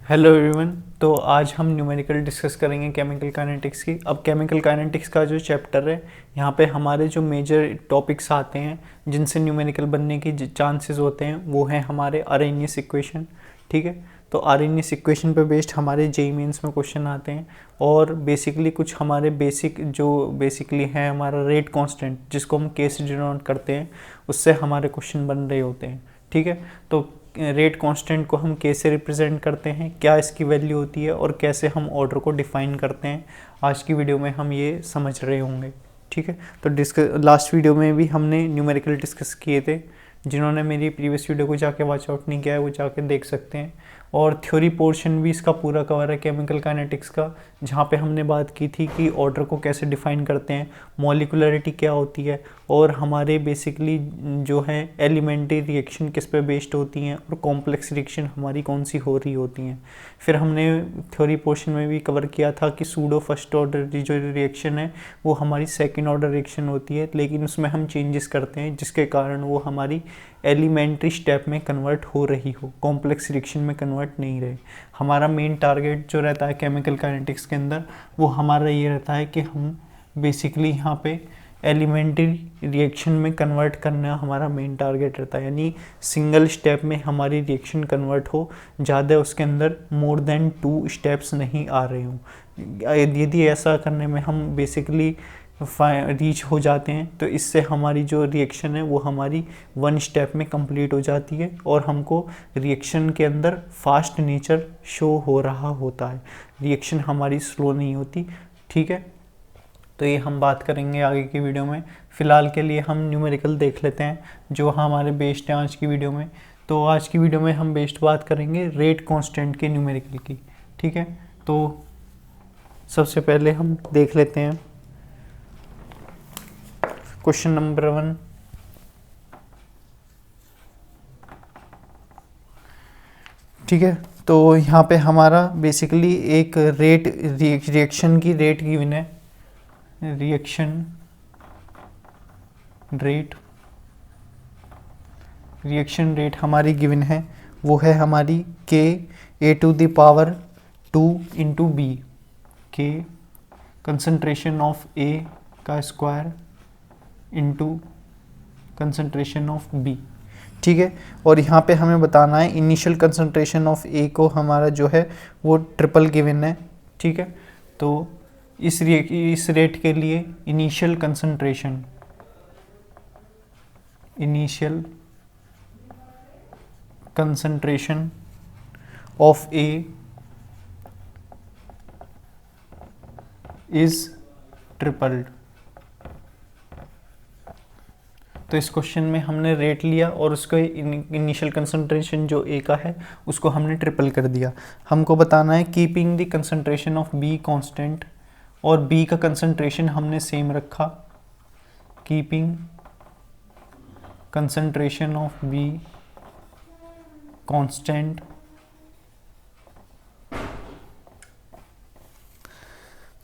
Hello everyone. तो आज हम न्यूमेरिकल डिस्कस करेंगे केमिकल काइनेटिक्स की। अब केमिकल काइनेटिक्स का जो चैप्टर है, यहाँ पे हमारे जो मेजर टॉपिक्स आते हैं जिनसे न्यूमेरिकल बनने की चांसेस होते हैं वो हैं हमारे अरेनियस इक्वेशन। ठीक है, तो अरेनियस इक्वेशन पे बेस्ड हमारे जेईई मेंस में क्वेश्चन आते हैं। और बेसिकली कुछ हमारे बेसिकली है हमारा रेट कांस्टेंट, जिसको हम के से डिनोट करते हैं, उससे हमारे क्वेश्चन बन रहे होते हैं। ठीक है, तो रेट कांस्टेंट को हम कैसे रिप्रेजेंट करते हैं, क्या इसकी वैल्यू होती है और कैसे हम ऑर्डर को डिफाइन करते हैं, आज की वीडियो में हम ये समझ रहे होंगे। ठीक है, तो लास्ट वीडियो में भी हमने न्यूमेरिकल डिस्कस किए थे। जिन्होंने मेरी प्रीवियस वीडियो को जाके वॉच आउट नहीं किया है वो जाके देख सकते हैं। और थ्योरी पोर्शन भी इसका पूरा कवर है केमिकल काइनेटिक्स का, जहाँ पे हमने बात की थी कि ऑर्डर को कैसे डिफाइन करते हैं, मॉलिक्यूलरिटी क्या होती है, और हमारे बेसिकली जो है एलिमेंट्री रिएक्शन किस पे बेस्ड होती हैं, और कॉम्प्लेक्स रिएक्शन हमारी कौन सी हो रही होती हैं। फिर हमने थ्योरी पोर्शन में भी कवर किया था कि सूडो फर्स्ट ऑर्डर जो रिएक्शन है वो हमारी सेकेंड ऑर्डर रिएक्शन होती है, लेकिन उसमें हम चेंजेस करते हैं जिसके कारण वो हमारी एलिमेंट्री स्टेप में कन्वर्ट हो रही हो, कॉम्प्लेक्स रिएक्शन में कन्वर्ट नहीं रहे। हमारा मेन टारगेट जो रहता है केमिकल काइनेटिक्स के अंदर वो हमारा ये रहता है कि हम बेसिकली यहाँ पे एलिमेंट्री रिएक्शन में कन्वर्ट करना हमारा मेन टारगेट रहता है, यानी सिंगल स्टेप में हमारी रिएक्शन कन्वर्ट हो, ज़्यादा उसके अंदर मोर देन 2 स्टेप्स नहीं आ रहे हों। यदि ऐसा करने में हम बेसिकली रीच हो जाते हैं तो इससे हमारी जो रिएक्शन है वो हमारी 1 स्टेप में कंप्लीट हो जाती है और हमको रिएक्शन के अंदर फास्ट नेचर शो हो रहा होता है, रिएक्शन हमारी स्लो नहीं होती। ठीक है, तो ये हम बात करेंगे आगे की वीडियो में। फ़िलहाल के लिए हम न्यूमेरिकल देख लेते हैं जो हमारे बेस्ड हैं आज की वीडियो में। तो आज की वीडियो में हम बेस्ड बात करेंगे रेट कांस्टेंट के न्यूमेरिकल की। ठीक है, तो सबसे पहले हम देख लेते हैं क्वेश्चन नंबर 1। ठीक है, तो यहाँ पे हमारा बेसिकली एक रिएक्शन की रेट गिवन है, रिएक्शन रेट हमारी गिवन है, वो है हमारी k a⁴ इंटू बी, के कंसंट्रेशन ऑफ A का square into concentration of B। ठीक है, और यहाँ पे हमें बताना है इनिशियल कंसंट्रेशन ऑफ A को हमारा जो है वो ट्रिपल गिवन है। ठीक है, तो इस रेट के लिए initial concentration of A is tripled. तो इस क्वेश्चन में हमने रेट लिया और उसका इनिशियल कंसंट्रेशन जो A का है उसको हमने ट्रिपल कर दिया। हमको बताना है keeping the concentration of B constant, और B का कंसंट्रेशन हमने सेम रखा, keeping concentration of B constant.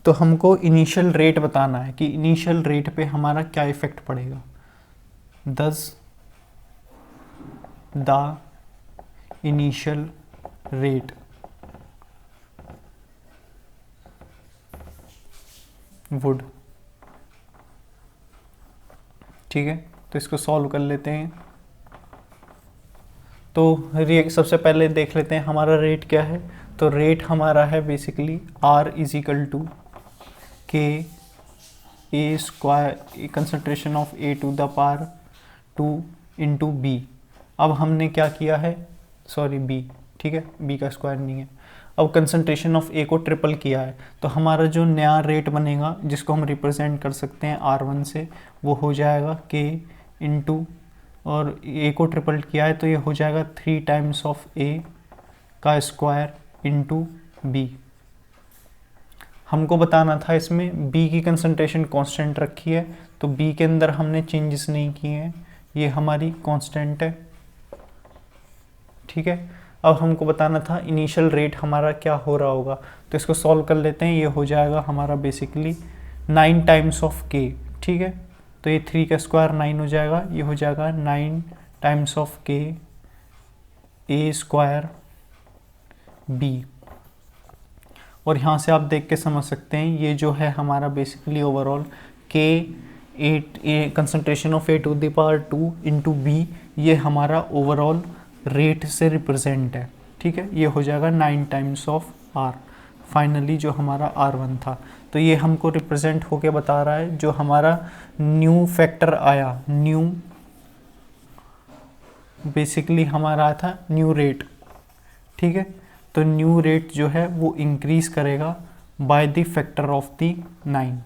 तो हमको इनिशियल रेट बताना है कि इनिशियल रेट पे हमारा क्या इफेक्ट पड़ेगा। Thus the initial rate would। ठीक है, तो इसको सॉल्व कर लेते हैं। तो सबसे पहले देख लेते हैं हमारा रेट क्या है। तो रेट हमारा है basically R is equal to k A square concentration of A⁴ into B. अब हमने क्या किया है, सॉरी B, ठीक है, B का स्क्वायर नहीं है। अब कंसंट्रेशन ऑफ A को ट्रिपल किया है, तो हमारा जो नया रेट बनेगा जिसको हम रिप्रेजेंट कर सकते हैं R1 से, वो हो जाएगा K इंटू, और A को ट्रिपल किया है तो ये हो जाएगा 3 टाइम्स ऑफ A का स्क्वायर इंटू B। हमको बताना था इसमें B की कंसंट्रेशन कांस्टेंट रखी है, तो B के अंदर हमने चेंजेस नहीं किए हैं, ये हमारी कांस्टेंट है। ठीक है, अब हमको बताना था इनिशियल रेट हमारा क्या हो रहा होगा, तो इसको सॉल्व कर लेते हैं। ये हो जाएगा हमारा बेसिकली 9 टाइम्स ऑफ K। ठीक है, तो ये 3 का स्क्वायर 9 हो जाएगा, ये हो जाएगा 9 times of K A square B। और यहाँ से आप देख के समझ सकते हैं ये जो है हमारा basically overall k concentration of A⁴ into B, ये हमारा ओवरऑल रेट से रिप्रेजेंट है, ठीक है। ये हो जाएगा 9 टाइम्स ऑफ आर, फाइनली जो हमारा R1 था। तो ये हमको रिप्रेजेंट होके बता रहा है जो हमारा न्यू फैक्टर आया, न्यू बेसिकली हमारा आया था न्यू रेट, ठीक है। तो न्यू रेट जो है वो इंक्रीज करेगा bye the factor of the 9,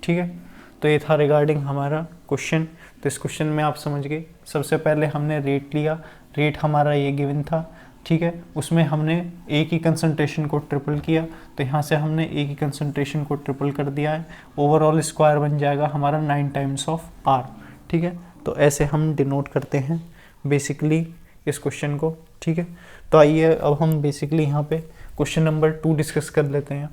ठीक है। तो ये था रिगार्डिंग हमारा क्वेश्चन। तो इस क्वेश्चन में आप समझ गए, सबसे पहले हमने रेट लिया, रेट हमारा ये गिवन था, ठीक है। उसमें हमने ए की कंसंट्रेशन को ट्रिपल किया, तो यहाँ से हमने ए की कंसंट्रेशन को ट्रिपल कर दिया है, ओवरऑल स्क्वायर बन जाएगा हमारा 9 टाइम्स ऑफ आर, ठीक है। तो ऐसे हम डिनोट करते हैं बेसिकली इस क्वेश्चन को, ठीक है। तो आइए अब हम बेसिकली यहाँ पे क्वेश्चन नंबर 2 डिस्कस कर लेते हैं।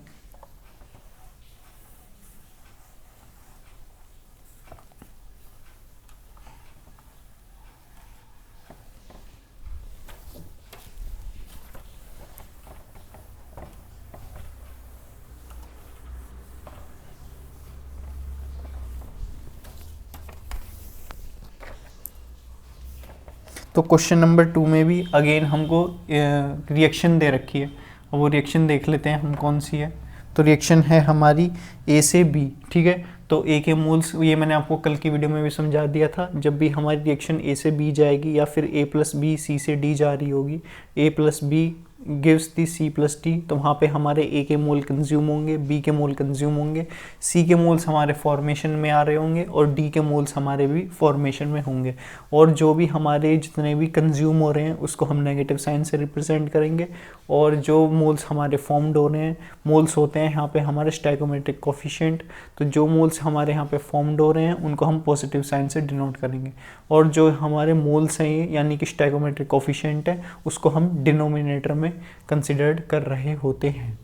तो क्वेश्चन नंबर 2 में भी अगेन हमको रिएक्शन दे रखी है, और वो रिएक्शन देख लेते हैं हम कौन सी है। तो रिएक्शन है हमारी ए से बी, ठीक है। तो ए के मोल्स, ये मैंने आपको कल की वीडियो में भी समझा दिया था, जब भी हमारी रिएक्शन ए से बी जाएगी या फिर ए प्लस बी सी से डी जा रही होगी, A plus B gives the C plus D, तो वहाँ पे हमारे ए के मोल कंज्यूम होंगे, बी के मोल कंज्यूम होंगे, सी के मोल्स हमारे फॉर्मेशन में आ रहे होंगे और डी के मोल्स हमारे भी फॉर्मेशन में होंगे। और जो भी हमारे जितने भी कंज्यूम हो रहे हैं उसको हम नेगेटिव साइन से रिप्रेजेंट करेंगे, और जो मोल्स हमारे फॉर्म्ड हो रहे हैं, मोल्स होते हैं यहाँ पे हमारे स्टैइकोमेट्रिक कोफिशिएंट, तो जो मोल्स हमारे यहाँ पे फॉर्म्ड हो रहे हैं उनको हम पॉजिटिव साइन से डिनोट करेंगे, और जो हमारे मोल्स हैं यानी कि स्टैइकोमेट्रिक कोफिशिएंट है उसको हम डिनोमिनेटर में कंसिडर्ड कर रहे होते हैं,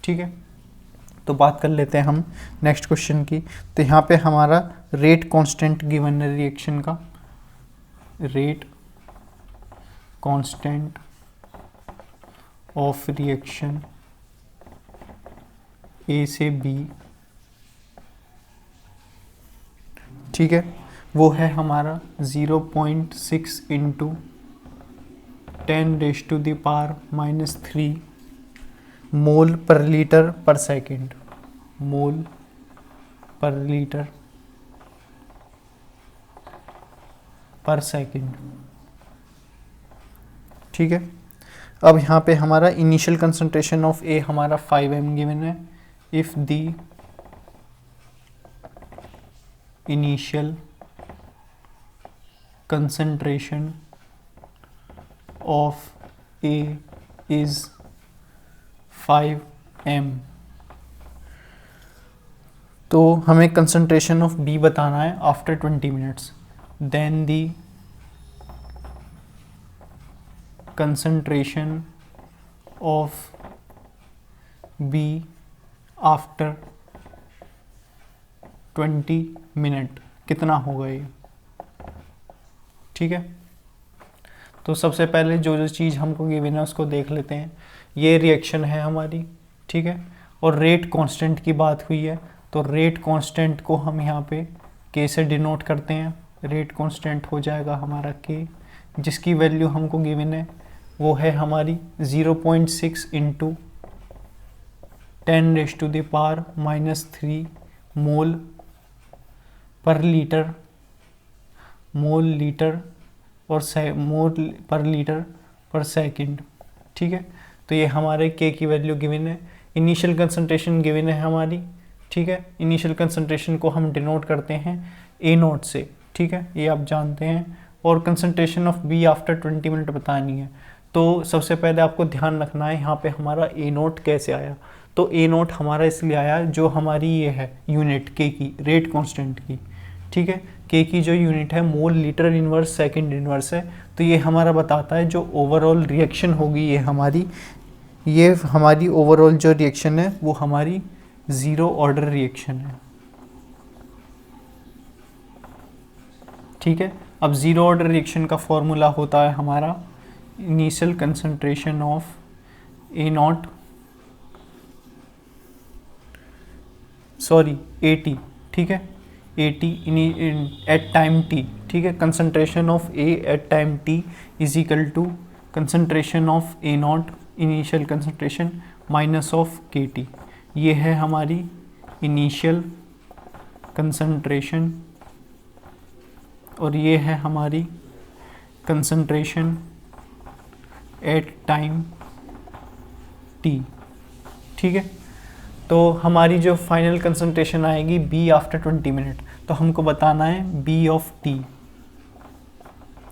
ठीक है। तो बात कर लेते हैं हम नेक्स्ट क्वेश्चन की। तो यहाँ पे हमारा रेट कांस्टेंट गिवन है रिएक्शन का, रेट कांस्टेंट ऑफ रिएक्शन ए से बी, ठीक है। वो है हमारा 0.6 इंटू 10⁻³ मोल पर लीटर पर सेकेंड, मोल पर लीटर पर सेकेंड, ठीक है। अब यहाँ पे हमारा इनिशियल कंसंट्रेशन ऑफ ए हमारा 5m गिवन है। If the initial concentration of A is 5m, तो हमें कंसंट्रेशन ऑफ बी बताना है after 20 minutes, then the concentration of B after 20 minute कितना होगा ये, ठीक है। तो सबसे पहले जो जो चीज़ हमको गिवन है उसको देख लेते हैं। ये रिएक्शन है हमारी, ठीक है, और रेट कांस्टेंट की बात हुई है, तो रेट कांस्टेंट को हम यहाँ पे के से डिनोट करते हैं। रेट कांस्टेंट हो जाएगा हमारा के, जिसकी वैल्यू हमको गिवन है वो है हमारी 0.6 इंटू 10⁻³ मोल पर लीटर, मोल लीटर और मोल पर लीटर पर सेकंड, ठीक है। तो ये हमारे के की वैल्यू गिवन है। इनिशियल कंसंट्रेशन गिवन है हमारी, ठीक है। इनिशियल कंसंट्रेशन को हम डिनोट करते हैं A0 से, ठीक है, ये आप जानते हैं। और concentration of B after 20 minute बतानी है। तो सबसे पहले आपको ध्यान रखना है यहाँ पे हमारा A0 कैसे आया। तो A0 हमारा इसलिए आया जो हमारी ये है यूनिट के की, रेट कांस्टेंट की, ठीक है। के की जो यूनिट है mole litre inverse second inverse है, तो ये हमारा बताता है जो ओवरऑल रिएक्शन होगी ये हमारी ओवरऑल जो रिएक्शन है वो हमारी 0 ऑर्डर रिएक्शन है, ठीक है। अब ज़ीरो ऑर्डर रिएक्शन का फॉर्मूला होता है हमारा initial concentration of A0 sorry AT, ठीक है, AT एट टाइम T, ठीक है। Concentration of A at time T is equal to concentration of A0 initial concentration minus of KT। ये है हमारी इनिशियल कंसंट्रेशन और ये है हमारी कंसंट्रेशन एट टाइम T, ठीक है। तो हमारी जो फाइनल कंसंट्रेशन आएगी B आफ्टर 20 मिनट, तो हमको बताना है B ऑफ T।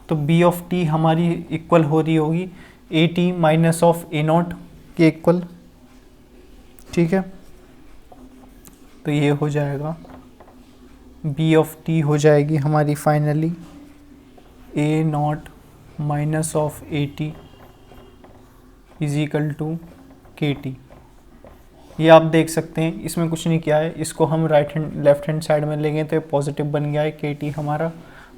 तो B ऑफ T हमारी इक्वल हो रही होगी AT माइनस ऑफ A0 के इक्वल, ठीक है। तो ये हो जाएगा B ऑफ T हो जाएगी हमारी finally A0 minus of AT is equal to KT। ये आप देख सकते हैं, इसमें कुछ नहीं किया है, इसको हम लेफ्ट हैंड साइड में लेंगे तो पॉजिटिव बन गया है KT हमारा,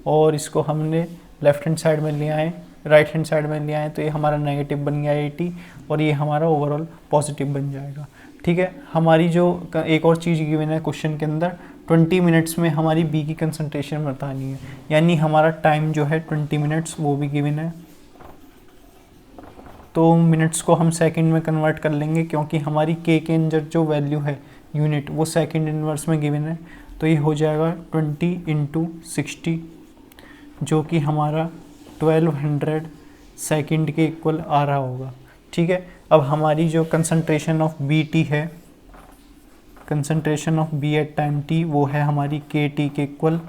और इसको हमने लेफ्ट हैंड साइड में लिया है, राइट हैंड साइड में लिया है तो ये हमारा नेगेटिव बन गया है AT, और ये हमारा ओवरऑल पॉजिटिव बन जाएगा, ठीक है। हमारी जो एक और चीज़ गिवन है क्वेश्चन के अंदर, 20 मिनट्स में हमारी B की कंसंट्रेशन बतानी है, यानी हमारा टाइम जो है 20 मिनट्स वो भी गिवन है। तो मिनट्स को हम सेकंड में कन्वर्ट कर लेंगे क्योंकि हमारी K के अंदर जो वैल्यू है यूनिट वो सेकंड इनवर्स में गिवन है। तो ये हो जाएगा 20 इंटू 60 जो कि हमारा 1200 सेकंड के इक्वल आ रहा होगा, ठीक है। अब हमारी जो कंसंट्रेशन ऑफ BT है, concentration of B at time T वो है हमारी KT के इक्वल।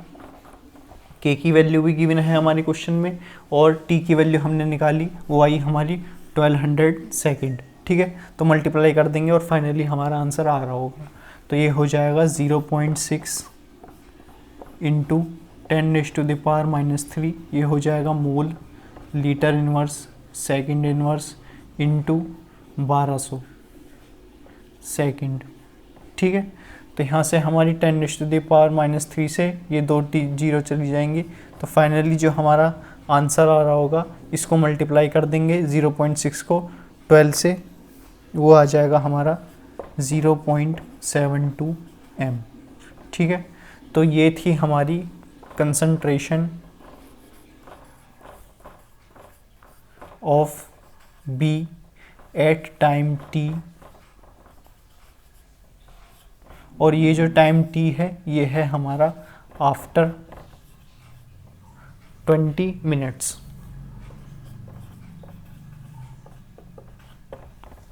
K की वैल्यू भी गिवन है हमारे क्वेश्चन में और T की वैल्यू हमने निकाली, वो आई हमारी 1200 सेकंड, ठीक है। तो मल्टीप्लाई कर देंगे और फाइनली हमारा आंसर आ रहा होगा। तो ये हो जाएगा 0.6 इंटू 10⁻⁻³ ये हो जाएगा mole litre inverse second inverse into 1200 second, ठीक है। तो यहाँ से हमारी 10⁻³ से ये दो जीरो चली जाएंगी, तो फाइनली जो हमारा आंसर आ रहा होगा इसको मल्टीप्लाई कर देंगे 0.6 को 12 से, वो आ जाएगा हमारा 0.72 m, ठीक है। तो ये थी हमारी concentration of B at time T, और ये जो टाइम T है ये है हमारा आफ्टर 20 मिनट्स,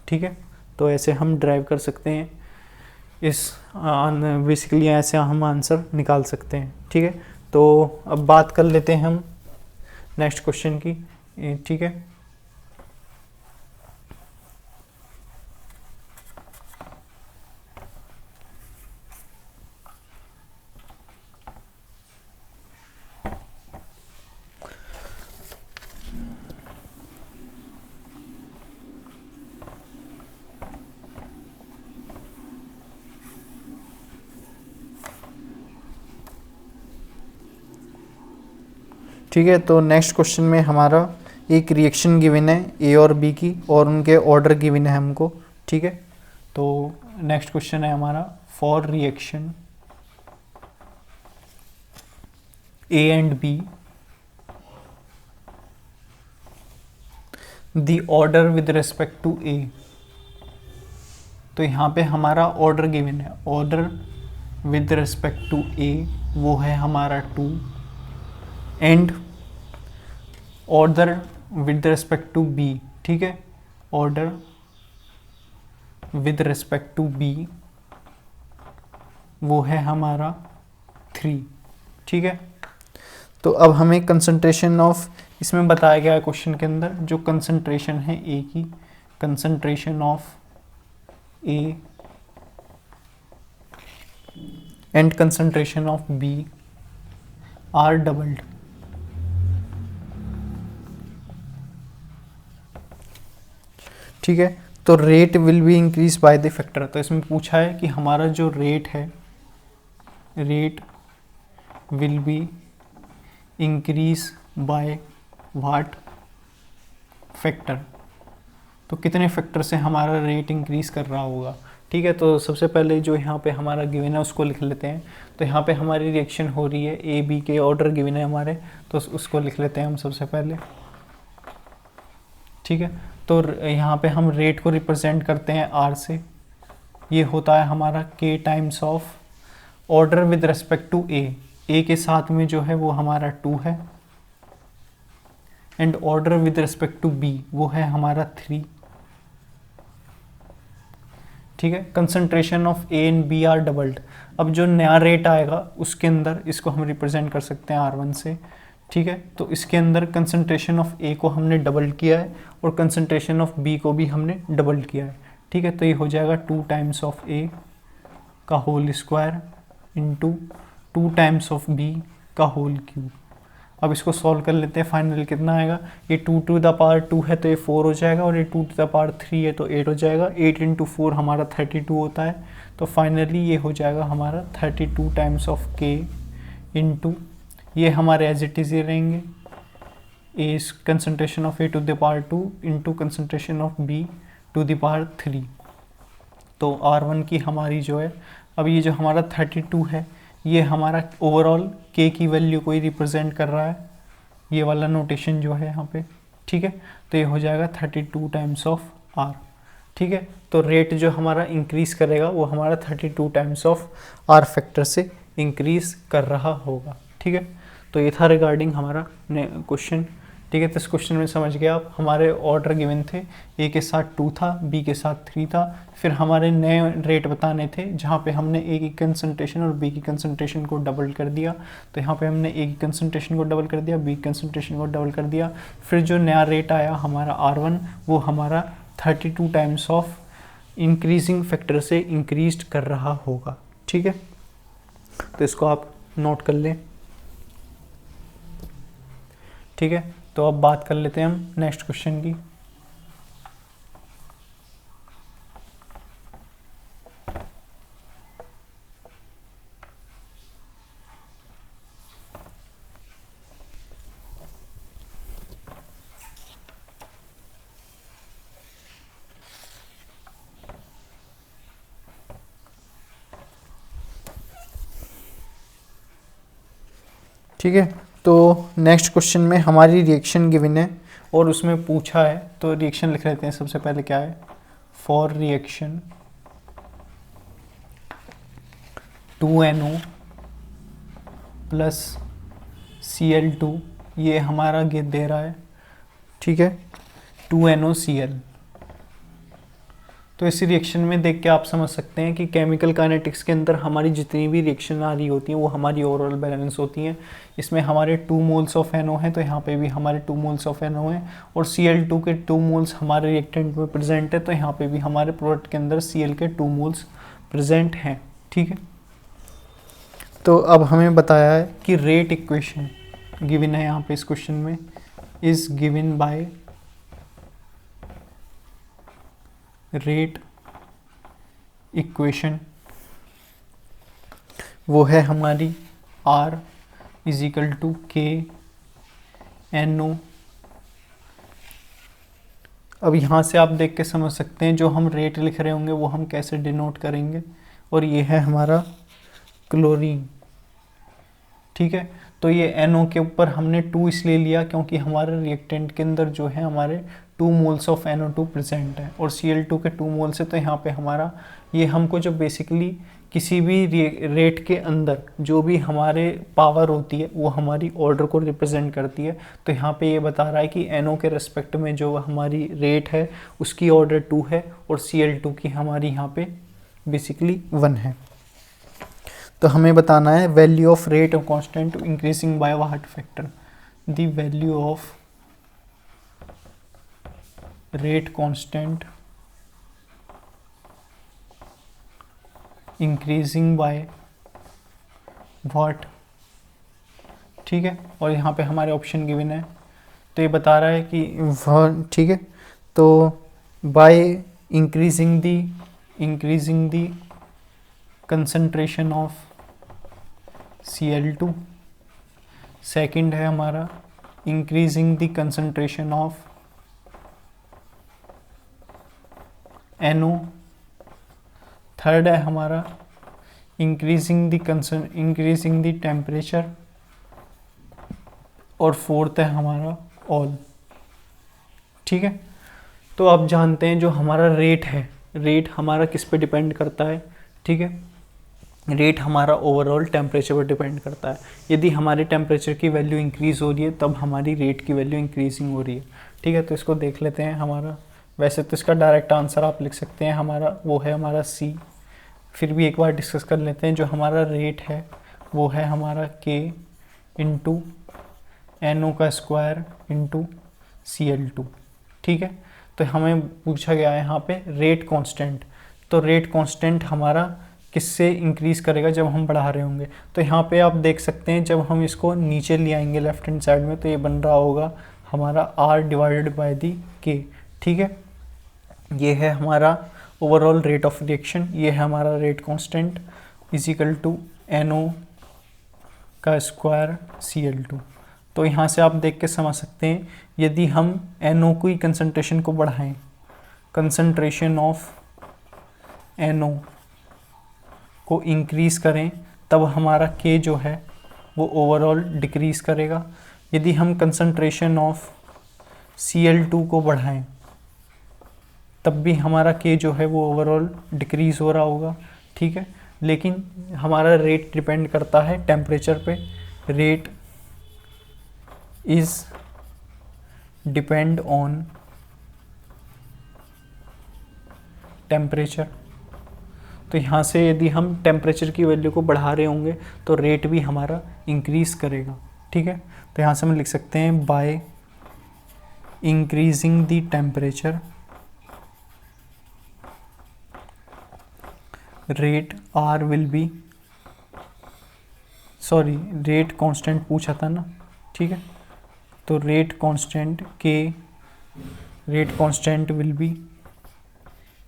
ठीक है। तो ऐसे हम ड्राइव कर सकते हैं इस बेसिकली ऐसे हम आंसर निकाल सकते हैं, ठीक है। तो अब बात कर लेते हैं हम नेक्स्ट क्वेश्चन की, ठीक है। ठीक है, तो नेक्स्ट क्वेश्चन में हमारा एक रिएक्शन गिवन है ए और बी की और उनके ऑर्डर गिवन है हमको, ठीक है। तो नेक्स्ट क्वेश्चन है हमारा for reaction A and B the order with respect to A. तो यहाँ पे हमारा ऑर्डर गिवन है, order with respect to A वो है हमारा 2 and order with respect to B, ठीक है, order with respect to B वो है हमारा 3, ठीक है। तो अब हमें कंसंट्रेशन ऑफ, इसमें बताया गया है क्वेश्चन के अंदर जो कंसंट्रेशन है ए की, concentration of A and concentration of B are doubled, ठीक है। तो rate will be increase by the factor. तो इसमें पूछा है कि हमारा जो रेट है, rate will be increase by what factor, तो कितने फैक्टर से हमारा रेट इंक्रीज कर रहा होगा। ठीक है, तो सबसे पहले जो यहाँ पे हमारा गिवन है उसको लिख लेते हैं। तो यहाँ पे हमारी रिएक्शन हो रही है, ए बी के ऑर्डर गिवन है हमारे, तो उसको लिख लेते हैं हम सबसे पहले। ठीक है, तो यहाँ पे हम रेट को रिप्रेजेंट करते हैं आर से। ये होता है हमारा k times of order with respect to A के साथ में जो है वो हमारा 2 है, and order with respect to B वो है हमारा 3। ठीक है, concentration of A and B are doubled. अब जो नया रेट आएगा उसके अंदर इसको हम रिप्रेजेंट कर सकते हैं R1 से। ठीक है, तो इसके अंदर कंसंट्रेशन ऑफ ए को हमने डबल किया है और कंसंट्रेशन ऑफ बी को भी हमने डबल किया है। ठीक है, तो ये हो जाएगा 2 टाइम्स ऑफ ए का whole square into 2 times of B का होल क्यूब। अब इसको सॉल्व कर लेते हैं, फाइनल कितना आएगा, ये 2 टू द पावर 2 है तो ये 4 हो जाएगा, और ये 2 टू द पावर 3 है तो 8 हो जाएगा। 8 इंटू 4 हमारा 32 होता है, तो फाइनली ये हो जाएगा हमारा 32 टाइम्स ऑफ के इंटू, ये हमारे एज इट इज़ ये रहेंगे, A concentration of A to the power 2 into concentration of B to the power 3। तो R1 की हमारी जो है, अब ये जो हमारा 32 है ये हमारा ओवरऑल के की वैल्यू को ही रिप्रेजेंट कर रहा है, ये वाला नोटेशन जो है यहाँ पे। ठीक है, तो ये हो जाएगा 32 टाइम्स ऑफ आर। ठीक है, तो रेट जो हमारा इंक्रीज करेगा वो हमारा 32 टाइम्स ऑफ आर फैक्टर से इंक्रीज कर रहा होगा। ठीक है, तो ये था रिगार्डिंग हमारा क्वेश्चन। ठीक है, तो इस क्वेश्चन में समझ गए आप, हमारे ऑर्डर गिवन थे, ए के साथ 2 था, बी के साथ 3 था, फिर हमारे नए रेट बताने थे जहाँ पे हमने ए की कंसंट्रेशन और बी की कंसंट्रेशन को डबल कर दिया। तो यहाँ पे हमने ए की कंसंट्रेशन को डबल कर दिया, बी की कंसंट्रेशन को डबल कर दिया, फिर जो नया रेट आया हमारा R1 वो हमारा 32 टाइम्स ऑफ इंक्रीजिंग फैक्टर से इंक्रीज कर रहा होगा। ठीक है, तो इसको आप नोट कर लें। ठीक है, तो अब बात कर लेते हैं हम नेक्स्ट क्वेश्चन की। ठीक है, तो नेक्स्ट क्वेश्चन में हमारी रिएक्शन गिवन है और उसमें पूछा है, तो रिएक्शन लिख लेते हैं। सबसे पहले क्या है, for reaction 2NO plus Cl2, ये हमारा दे रहा है। ठीक है, 2NOCl। तो इस रिएक्शन में देख के आप समझ सकते हैं कि केमिकल काइनेटिक्स के अंदर हमारी जितनी भी रिएक्शन आ रही होती हैं वो हमारी ओवरऑल बैलेंस होती हैं। इसमें हमारे 2 मोल्स ऑफ NO हैं, तो यहाँ पे भी हमारे 2 मोल्स ऑफ NO हैं, और Cl2 के 2 मोल्स हमारे रिएक्टेंट में प्रेजेंट है, तो यहाँ पे भी हमारे प्रोडक्ट के अंदर Cl के 2 मोल्स प्रेजेंट हैं। ठीक है, तो अब हमें बताया है कि रेट इक्वेशन गिवन है यहाँ पे इस क्वेश्चन में, is given by rate equation, वो है हमारी R इज इक्वल टू के NO। अब यहाँ से आप देख के समझ सकते हैं जो हम रेट लिख रहे होंगे वो हम कैसे डिनोट करेंगे, और ये है हमारा क्लोरीन। ठीक है, तो ये NO के ऊपर हमने 2 इसलिए लिया क्योंकि हमारे रिएक्टेंट के अंदर जो है हमारे 2 मोल्स ऑफ NO2 प्रेजेंट है, और Cl2 के 2 मोल्स है, तो यहाँ पे हमारा ये हमको जो बेसिकली किसी भी रेट के अंदर जो भी हमारे पावर होती है वो हमारी ऑर्डर को रिप्रेजेंट करती है। तो यहाँ पे ये बता रहा है कि NO के रिस्पेक्ट में जो हमारी रेट है उसकी ऑर्डर 2 है, और Cl2 की हमारी यहाँ पे बेसिकली 1 है। तो हमें बताना है value of rate of constant increasing by what factor, the value of rate constant increasing by what. ठीक है, और यहाँ पे हमारे ऑप्शन गिवन है, तो ये बता रहा है कि ठीक है, तो by increasing the concentration of Cl2, second है हमारा increasing the concentration of NO। Third है हमारा इंक्रीजिंग द टेम्परेचर। और फोर्थ है हमारा ऑल। ठीक है, तो आप जानते हैं जो हमारा रेट है, रेट हमारा किस पे डिपेंड करता है। ठीक है, रेट हमारा ओवरऑल टेम्परेचर पर डिपेंड करता है। यदि हमारे टेम्परेचर की वैल्यू इंक्रीज़ हो रही है तब हमारी रेट की वैल्यू इंक्रीजिंग हो रही है। ठीक है, तो इसको देख लेते हैं। हमारा वैसे तो इसका डायरेक्ट आंसर आप लिख सकते हैं, हमारा वो है हमारा सी। फिर भी एक बार डिस्कस कर लेते हैं। जो हमारा रेट है वो है हमारा K इंटू NO का स्क्वायर इंटू Cl2। ठीक है, तो हमें पूछा गया है यहाँ पे रेट कांस्टेंट। तो रेट कांस्टेंट हमारा किससे इंक्रीज़ करेगा जब हम बढ़ा रहे होंगे। तो यहाँ पे आप देख सकते हैं जब हम इसको नीचे ले आएंगे लेफ्ट हैंड साइड में, तो ये बन रहा होगा हमारा R divided by the K। ठीक है, ये है हमारा ओवरऑल रेट ऑफ रिएक्शन, ये है हमारा rate constant is equal to NO का स्क्वायर Cl2। तो यहाँ से आप देख के समझ सकते हैं, यदि हम NO की कंसंट्रेशन को बढ़ाएं, कंसंट्रेशन ऑफ NO को इंक्रीज़ करें, तब हमारा K जो है वो ओवरऑल डिक्रीज़ करेगा। यदि हम कंसंट्रेशन ऑफ Cl2 को बढ़ाएं तब भी हमारा K जो है वो ओवरऑल डिक्रीज़ हो रहा होगा। ठीक है, लेकिन हमारा रेट डिपेंड करता है टेम्परेचर पे। Rate is depend on temperature. तो यहाँ से यदि हम टेम्परेचर की वैल्यू को बढ़ा रहे होंगे तो रेट भी हमारा इंक्रीज़ करेगा। ठीक है, तो यहाँ से हम लिख सकते हैं by increasing the temperature rate R will be, sorry rate constant पूछा था ना। ठीक है, तो rate constant will be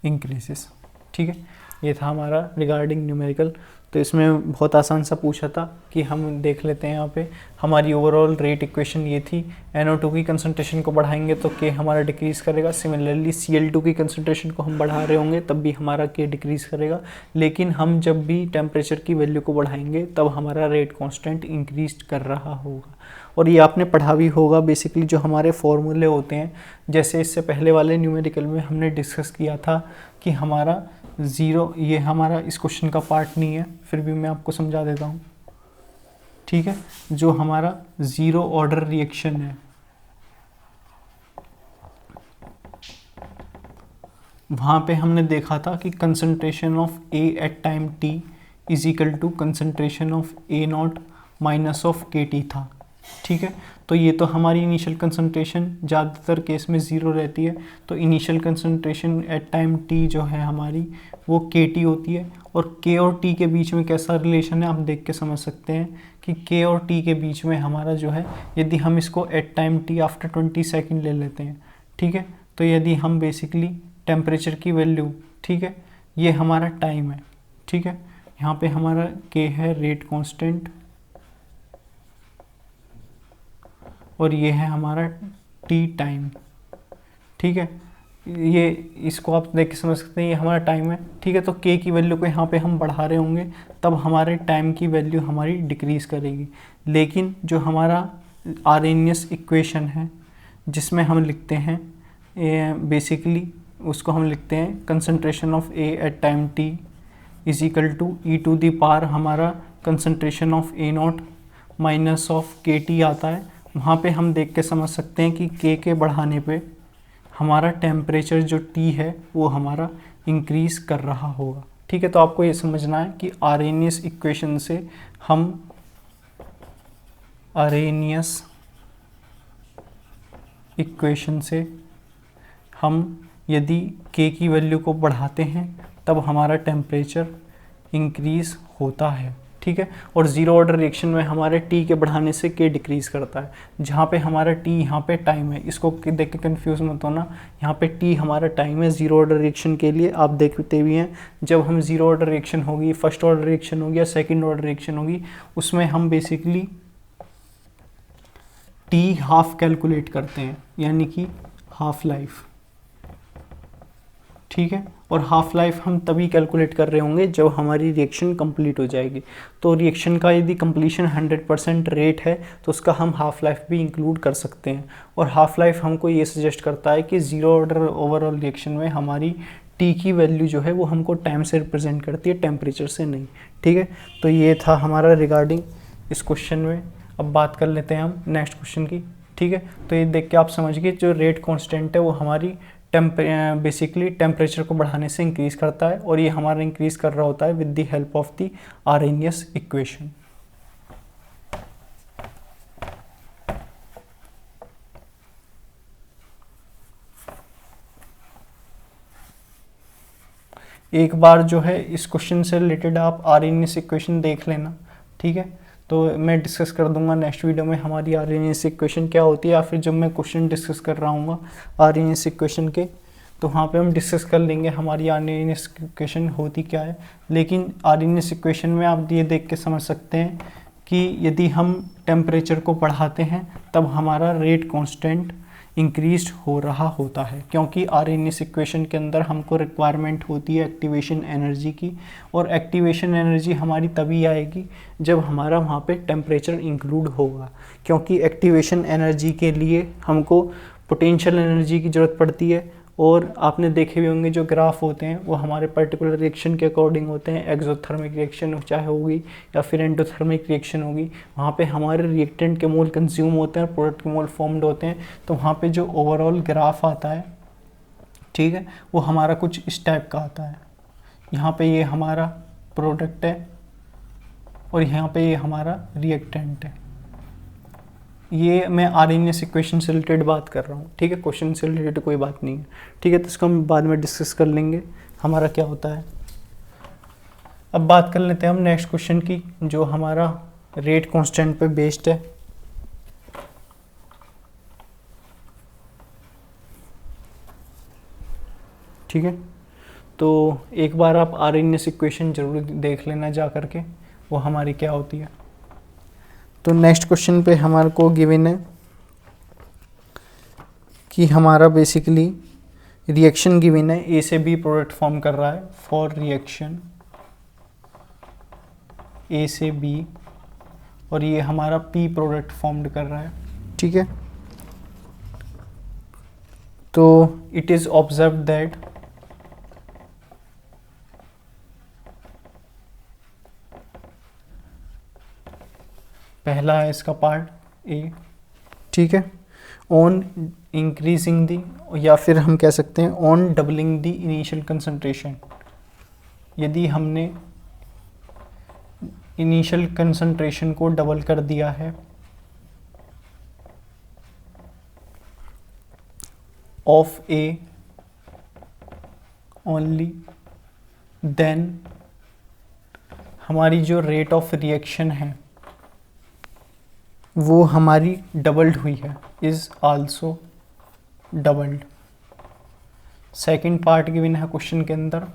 increases. ठीक है, ये था हमारा रिगार्डिंग न्यूमेरिकल। तो इसमें बहुत आसान सा पूछा था कि हम देख लेते हैं। यहाँ पे हमारी ओवरऑल रेट इक्वेशन ये थी, NO2 की कंसंट्रेशन को बढ़ाएंगे तो K हमारा डिक्रीज़ करेगा। सिमिलरली Cl2 की कंसंट्रेशन को हम बढ़ा रहे होंगे तब भी हमारा K डिक्रीज़ करेगा। लेकिन हम जब भी टेम्परेचर की वैल्यू को बढ़ाएंगे तब हमारा रेट कॉन्स्टेंट इंक्रीज कर रहा होगा। और ये आपने पढ़ा भी होगा बेसिकली, जो हमारे फॉर्मूले होते हैं, जैसे इससे पहले वाले न्यूमेरिकल में हमने डिस्कस किया था कि हमारा ज़ीरो, ये हमारा इस क्वेश्चन का पार्ट नहीं है, फिर भी मैं आपको समझा देता हूँ। ठीक है, जो हमारा ज़ीरो ऑर्डर रिएक्शन है, वहाँ पे हमने देखा था कि concentration of A at time t is equal to concentration of A0 minus of KT था। ठीक है, तो ये तो हमारी इनिशियल कंसंट्रेशन ज़्यादातर केस में ज़ीरो रहती है। तो initial concentration at time t जो है हमारी वो KT होती है। और K और T के बीच में कैसा रिलेशन है आप देख के समझ सकते हैं कि K और T के बीच में हमारा जो है, यदि हम इसको at time t after 20 second ले लेते हैं। ठीक है, तो यदि हम बेसिकली टेम्परेचर की वैल्यू, ठीक है, ये हमारा टाइम है। ठीक है, यहाँ पे हमारा K है रेट कांस्टेंट और ये है हमारा T टाइम। ठीक है, ये इसको आप देख के समझ सकते हैं, ये हमारा टाइम है। ठीक है, तो K की वैल्यू को यहाँ पे हम बढ़ा रहे होंगे तब हमारे टाइम की वैल्यू हमारी डिक्रीज़ करेगी। लेकिन जो हमारा आर्हेनियस इक्वेशन है जिसमें हम लिखते हैं बेसिकली, उसको हम लिखते हैं concentration of A at time t is equal to e to the power हमारा concentration of A0 minus of KT आता है। वहाँ पे हम देख के समझ सकते हैं कि K के बढ़ाने पे हमारा टेम्परेचर जो T है वो हमारा इंक्रीज़ कर रहा होगा। ठीक है, तो आपको ये समझना है कि आर्हेनियस इक्वेशन से हम यदि K की वैल्यू को बढ़ाते हैं तब हमारा टेम्परेचर इंक्रीज़ होता है। ठीक है, और ज़ीरो ऑर्डर रिएक्शन में हमारे T के बढ़ाने से K डिक्रीज़ करता है। जहाँ पे हमारा T यहाँ पे टाइम है, इसको देख के कन्फ्यूज़ मत होना। यहाँ पे T हमारा टाइम है ज़ीरो ऑर्डर रिएक्शन के लिए। आप देखते भी हैं जब हम ज़ीरो ऑर्डर रिएक्शन होगी, फर्स्ट ऑर्डर रिएक्शन होगी या सेकेंड ऑर्डर रिएक्शन होगी, उसमें हम बेसिकली टी हाफ कैलकुलेट करते हैं, यानी कि हाफ लाइफ, ठीक है। और हाफ लाइफ हम तभी कैलकुलेट कर रहे होंगे जब हमारी रिएक्शन कंप्लीट हो जाएगी। तो रिएक्शन का यदि कंप्लीशन 100% रेट है तो उसका हम हाफ लाइफ भी इंक्लूड कर सकते हैं। और हाफ लाइफ हमको ये सजेस्ट करता है कि ज़ीरो ऑर्डर ओवरऑल रिएक्शन में हमारी टी की वैल्यू जो है वो हमको टाइम से रिप्रेजेंट करती है, टेम्परेचर से नहीं, ठीक है। तो ये था हमारा रिगार्डिंग इस क्वेश्चन में। अब बात कर लेते हैं हम नेक्स्ट क्वेश्चन की, ठीक है। तो ये देख के आप समझ गए जो रेट कांस्टेंट है वो हमारी बेसिकली टेम्परेचर को बढ़ाने से इंक्रीज़ करता है, और ये हमारा इंक्रीज़ कर रहा होता है with the help of the Arrhenius equation. एक बार जो है इस क्वेश्चन से रिलेटेड आप आर्हेनियस इक्वेशन देख लेना, ठीक है। तो मैं डिस्कस कर दूंगा नेक्स्ट वीडियो में हमारी आर्हेनियस इक्वेशन क्या होती है, या फिर जब मैं क्वेश्चन डिस्कस कर रहा हूँ आर्हेनियस इक्वेशन के, तो वहाँ पे हम डिस्कस कर लेंगे हमारी आर्हेनियस इक्वेशन होती क्या है। लेकिन आर्हेनियस इक्वेशन में आप ये देख के समझ सकते हैं कि यदि हम टेम्परेचर को बढ़ाते हैं तब हमारा रेट कांस्टेंट इंक्रीज हो रहा होता है, क्योंकि आर्हेनियस इक्वेशन के अंदर हमको रिक्वायरमेंट होती है एक्टिवेशन एनर्जी की, और एक्टिवेशन एनर्जी हमारी तभी आएगी जब हमारा वहाँ पे टेम्परेचर इंक्लूड होगा। क्योंकि एक्टिवेशन एनर्जी के लिए हमको पोटेंशियल एनर्जी की ज़रूरत पड़ती है, और आपने देखे भी होंगे जो ग्राफ होते हैं वो हमारे पर्टिकुलर रिएक्शन के अकॉर्डिंग होते हैं। एक्सोथर्मिक रिएक्शन चाहे होगी या फिर एंडोथर्मिक रिएक्शन होगी, वहाँ पे हमारे रिएक्टेंट के मोल कंज्यूम होते हैं, प्रोडक्ट के मोल फॉर्म्ड होते हैं। तो वहाँ पे जो ओवरऑल ग्राफ आता है, ठीक है, वो हमारा कुछ इस टाइप का आता है। यहाँ पे ये हमारा प्रोडक्ट है और यहाँ पे ये हमारा रिएक्टेंट है। ये मैं आर्हेनियस इक्वेशन से रिलेटेड बात कर रहा हूँ, ठीक है, क्वेश्चन से रिलेटेड कोई बात नहीं है, ठीक है। तो इसको हम बाद में डिस्कस कर लेंगे हमारा क्या होता है। अब बात कर लेते हैं हम नेक्स्ट क्वेश्चन की, जो हमारा रेट कांस्टेंट पे बेस्ड है। ठीक है, तो एक बार आप आर्हेनियस इक्वेशन जरूर देख लेना जा करके, वो हमारी क्या होती है। तो नेक्स्ट क्वेश्चन पे हमारे को गिवन है कि हमारा बेसिकली रिएक्शन गिवन है, ए से बी प्रोडक्ट फॉर्म कर रहा है फॉर रिएक्शन ए से बी, और ये हमारा पी प्रोडक्ट फॉर्म्ड कर रहा है, ठीक है। तो इट इज ऑब्जर्व दैट पहला है इसका पार्ट ए, ठीक है, ऑन इंक्रीजिंग दी, या फिर हम कह सकते हैं on doubling the initial concentration. यदि हमने इनिशियल कंसंट्रेशन को डबल कर दिया है ऑफ ए ओनली, देन हमारी जो रेट ऑफ रिएक्शन है वो हमारी डबल्ड हुई है, is also doubled. Second part given है क्वेश्चन के अंदर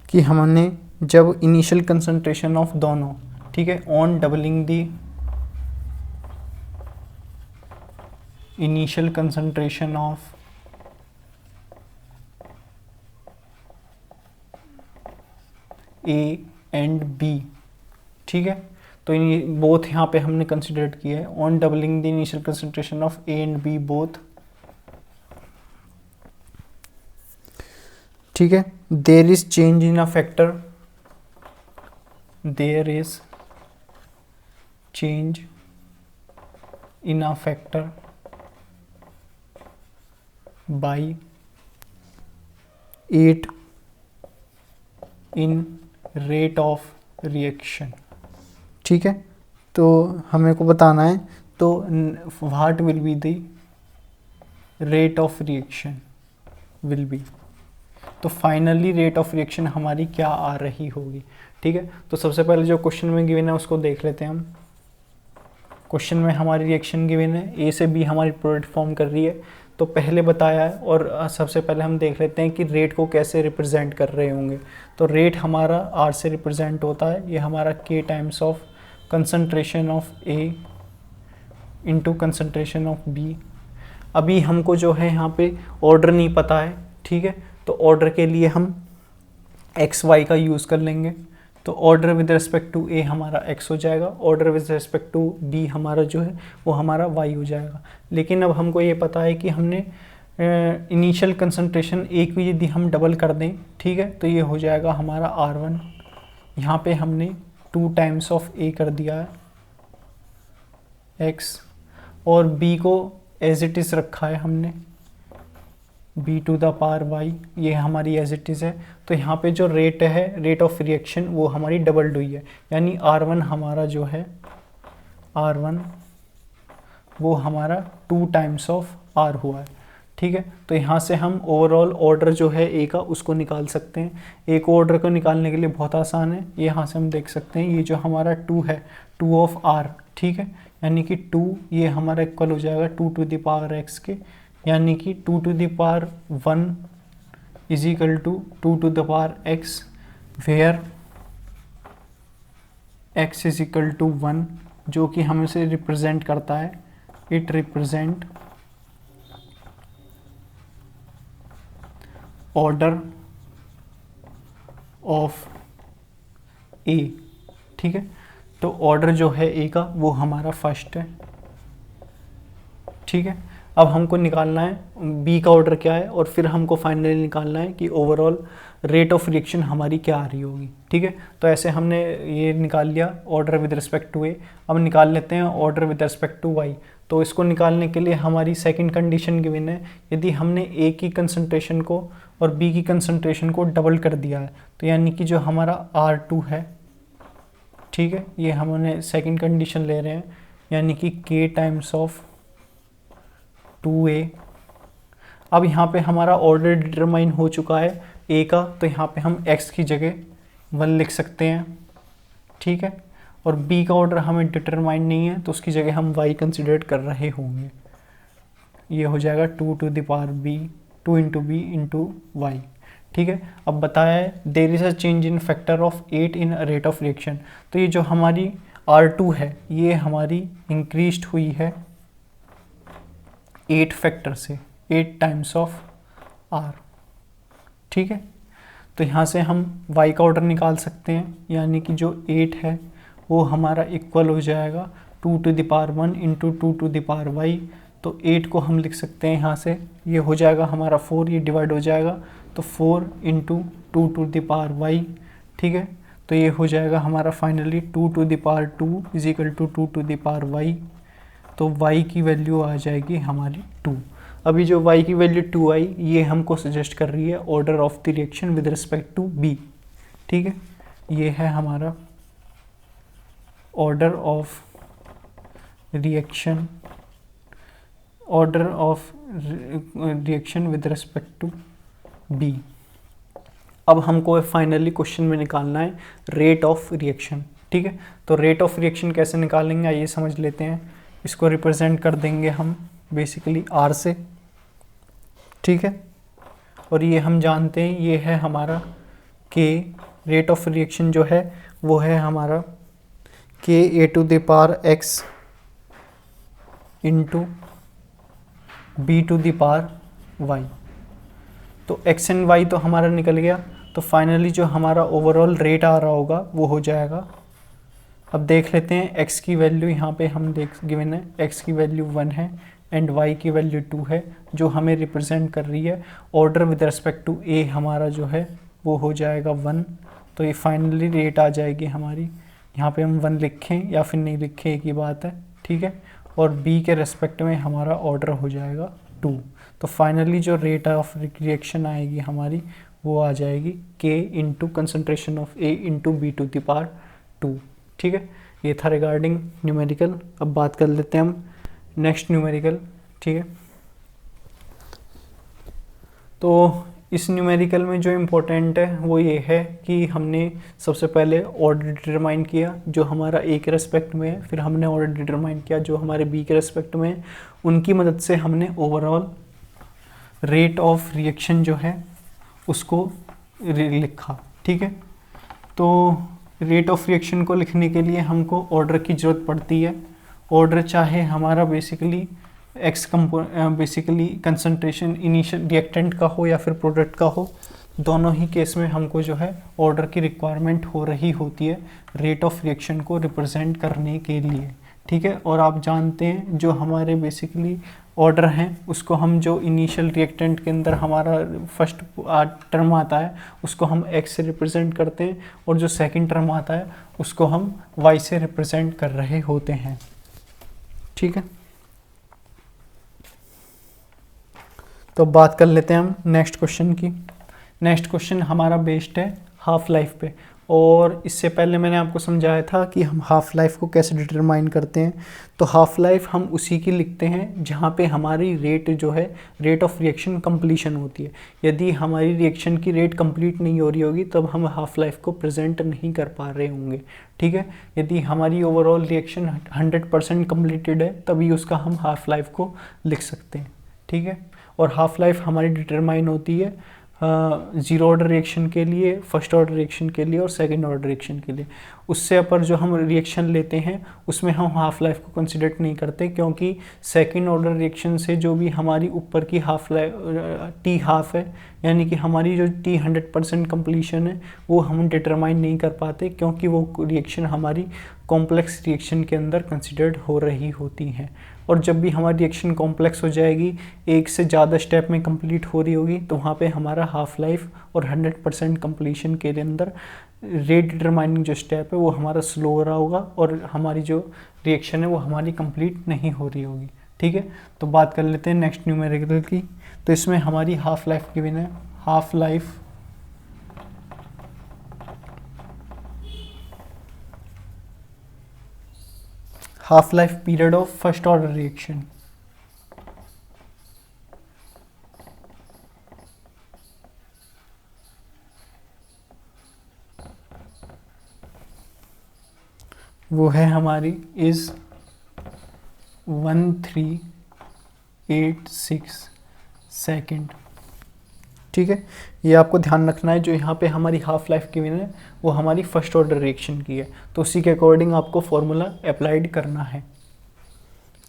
कि हमने जब इनिशियल कंसंट्रेशन ऑफ दोनों, ठीक है, on doubling the initial concentration of A and B, ठीक है। तो बोथ यहाँ पे हमने कंसिडर किया है on doubling the initial concentration of A and B both, ठीक है। There is change in a factor, there is change in a factor by 8 in rate of reaction, ठीक है। तो हमें को बताना है तो what will be the rate of reaction will be, तो फाइनली रेट ऑफ रिएक्शन हमारी क्या आ रही होगी, ठीक है। तो सबसे पहले जो क्वेश्चन में गिवन है उसको देख लेते हैं हम। क्वेश्चन में हमारी रिएक्शन गिवन है, ए से बी हमारी प्रोडक्ट फॉर्म कर रही है, तो पहले बताया है, और सबसे पहले हम देख लेते हैं कि रेट को कैसे रिप्रेजेंट कर रहे होंगे। तो रेट हमारा आर से रिप्रेजेंट होता है, ये हमारा k times of concentration of A into concentration of B. अभी हमको जो है यहाँ पे ऑर्डर नहीं पता है, ठीक है, तो ऑर्डर के लिए हम एक्स वाई का यूज़ कर लेंगे। तो order with respect to A हमारा एक्स हो जाएगा, order with respect to B हमारा जो है वो हमारा वाई हो जाएगा। लेकिन अब हमको ये पता है कि हमने इनिशियल कंसंट्रेशन ए को यदि हम डबल कर दें, ठीक है, तो ये हो जाएगा हमारा R1। यहाँ पे हमने 2 टाइम्स ऑफ ए कर दिया है एक्स, और बी को एज इट इज़ रखा है हमने b to the power y, ये हमारी एज इट इज़ है। तो यहाँ पे जो रेट है, रेट ऑफ रिएक्शन, वो हमारी डबल्ड हुई है, यानी R1 हमारा जो है R1 वो हमारा 2 टाइम्स ऑफ R हुआ है, ठीक है। तो यहाँ से हम ओवरऑल ऑर्डर जो है ए का उसको निकाल सकते हैं। एक ऑर्डर को निकालने के लिए बहुत आसान है, ये यहाँ से हम देख सकते हैं, ये जो हमारा 2 है 2 ऑफ R, ठीक है, यानी कि 2 ये हमारा इक्वल हो जाएगा 2 टू द पावर x के, यानी कि 2 to the power 1 is equal to 2 to the power x, where x is equal to 1, जो कि हमें से रिप्रेजेंट करता है, it represent order of A, ठीक है। तो ऑर्डर जो है ए का वो हमारा फर्स्ट है, ठीक है। अब हमको निकालना है बी का ऑर्डर क्या है, और फिर हमको फाइनली निकालना है कि ओवरऑल रेट ऑफ रिएक्शन हमारी क्या आ रही होगी, ठीक है। तो ऐसे हमने ये निकाल लिया order with respect to A. अब निकाल लेते हैं order with respect to y. तो इसको निकालने के लिए हमारी सेकंड कंडीशन गिवन है, यदि हमने ए की कंसंट्रेशन को और बी की कंसंट्रेशन को डबल कर दिया है, तो यानी कि जो हमारा R2 है, ठीक है, ये हमने सेकंड कंडीशन ले रहे हैं, यानी कि K टाइम्स ऑफ 2A। अब यहाँ पे हमारा ऑर्डर डिटरमाइन हो चुका है A का, तो यहाँ पे हम X की जगह 1 लिख सकते हैं, ठीक है। और B का ऑर्डर हमें डिटरमाइन नहीं है, तो उसकी जगह हम Y कंसिडर कर रहे होंगे। ये हो जाएगा 2 to the power B, 2 into B into y, ठीक है। अब बताया है there is a change in factor of 8 in rate of reaction. तो ये जो हमारी R2 है ये हमारी इंक्रीज्ड हुई है 8 फैक्टर से, 8 टाइम्स ऑफ R, ठीक है। तो यहाँ से हम y का ऑर्डर निकाल सकते हैं, यानी कि जो 8 है वो हमारा इक्वल हो जाएगा 2 to the power 1 into 2 to the power y। तो 8 को हम लिख सकते हैं यहाँ से, ये हो जाएगा हमारा 4, ये डिवाइड हो जाएगा, तो 4 into 2 to the power y, ठीक है। तो ये हो जाएगा हमारा finally 2 to the power 2 is equal to 2 to the power y। तो y की वैल्यू आ जाएगी हमारी 2। अभी जो y की वैल्यू 2 आई, ये हमको सजेस्ट कर रही है order of the reaction with respect to b, ठीक है। ये है हमारा order of reaction, order of reaction with respect to b। अब हमको फाइनली क्वेश्चन में निकालना है रेट ऑफ रिएक्शन, ठीक है। तो रेट ऑफ रिएक्शन कैसे निकालेंगे आइए समझ लेते हैं। इसको रिप्रेजेंट कर देंगे हम बेसिकली R से, ठीक है। और ये हम जानते हैं ये है हमारा K, रेट ऑफ रिएक्शन जो है वो है हमारा K a to the power x into b to the power y। तो x एंड y तो हमारा निकल गया, तो फाइनली जो हमारा ओवरऑल रेट आ रहा होगा वो हो जाएगा। अब देख लेते हैं x की वैल्यू, यहाँ पे हम देख गिवन है x की वैल्यू 1 है एंड y की वैल्यू 2 है, जो हमें रिप्रेजेंट कर रही है order with respect to a हमारा जो है वो हो जाएगा 1। तो ये फाइनली रेट आ जाएगी हमारी, यहाँ पे हम 1 लिखें या फिर नहीं लिखें एक ही बात है, ठीक है। और b के रेस्पेक्ट में हमारा ऑर्डर हो जाएगा 2। तो फाइनली जो रेट ऑफ रिएक्शन आएगी हमारी वो आ जाएगी K into concentration of A into B to the power 2, ठीक है। ये था रिगार्डिंग न्यूमेरिकल। अब बात कर लेते हैं हम नेक्स्ट न्यूमेरिकल, ठीक है। तो इस न्यूमेरिकल में जो इम्पोर्टेंट है वो ये है कि हमने सबसे पहले ऑर्डर डिटरमाइन किया जो हमारा A के रेस्पेक्ट में है, फिर हमने ऑर्डर डिटरमाइन किया जो हमारे B के रेस्पेक्ट में है। उनकी मदद से हमने ओवरऑल रेट ऑफ रिएक्शन जो है उसको लिखा, ठीक है। तो रेट ऑफ रिएक्शन को लिखने के लिए हमको ऑर्डर की ज़रूरत पड़ती है, ऑर्डर चाहे हमारा basically basically concentration initial reactant का हो या फिर प्रोडक्ट का हो, दोनों ही केस में हमको जो है ऑर्डर की रिक्वायरमेंट हो रही होती है रेट ऑफ रिएक्शन को रिप्रेजेंट करने के लिए, ठीक है। और आप जानते हैं जो हमारे बेसिकली ऑर्डर हैं उसको हम जो इनिशियल रिएक्टेंट के अंदर हमारा फर्स्ट टर्म आता है उसको हम x से रिप्रेजेंट करते हैं और जो सेकंड टर्म आता है उसको हम y से रिप्रेजेंट कर रहे होते हैं, ठीक है। तो बात कर लेते हैं हम नेक्स्ट क्वेश्चन की। नेक्स्ट क्वेश्चन हमारा बेस्ड है हाफ लाइफ पे, और इससे पहले मैंने आपको समझाया था कि हम हाफ लाइफ को कैसे डिटरमाइन करते हैं। तो हाफ लाइफ हम उसी की लिखते हैं जहाँ पे हमारी रेट जो है रेट ऑफ रिएक्शन कंप्लीशन होती है। यदि हमारी रिएक्शन की रेट कंप्लीट नहीं हो रही होगी तब हम हाफ लाइफ को प्रेजेंट नहीं कर पा रहे होंगे, ठीक है। यदि हमारी ओवरऑल रिएक्शन 100% कम्प्लीटेड है तभी उसका हम हाफ लाइफ को लिख सकते हैं, ठीक है। और हाफ लाइफ हमारी डिटरमाइन होती है ज़ीरो ऑर्डर रिएक्शन के लिए, फर्स्ट ऑर्डर रिएक्शन के लिए और सेकंड ऑर्डर रिएक्शन के लिए। उससे अपर जो हम रिएक्शन लेते हैं उसमें हम हाफ लाइफ को कंसिडर नहीं करते, क्योंकि सेकंड ऑर्डर रिएक्शन से जो भी हमारी ऊपर की हाफ लाइफ टी हाफ है, यानी कि हमारी जो टी 100% कम्प्लीशन है वो हम डिटरमाइन नहीं कर पाते, क्योंकि वो रिएक्शन हमारी कॉम्प्लेक्स रिएक्शन के अंदर कंसिडर्ड हो रही होती हैं। और जब भी हमारी रिएक्शन कॉम्प्लेक्स हो जाएगी, एक से ज़्यादा स्टेप में कंप्लीट हो रही होगी, तो वहाँ पे हमारा हाफ लाइफ और 100% कंप्लीशन के अंदर रेट डिटरमाइनिंग जो स्टेप है वो हमारा स्लो हो रहा होगा और हमारी जो रिएक्शन है वो हमारी कंप्लीट नहीं हो रही होगी, ठीक है। तो बात कर लेते हैं नेक्स्ट न्यूमेरिकल की। तो इसमें हमारी हाफ लाइफ गिवन है, half life period of first order reaction. वो है हमारी इज 1386 सेकेंड, ठीक है। ये आपको ध्यान रखना है, जो यहाँ पे हमारी हाफ लाइफ की है वो हमारी फर्स्ट ऑर्डर रिएक्शन की है, तो उसी के अकॉर्डिंग आपको फॉर्मूला अप्लाइड करना है,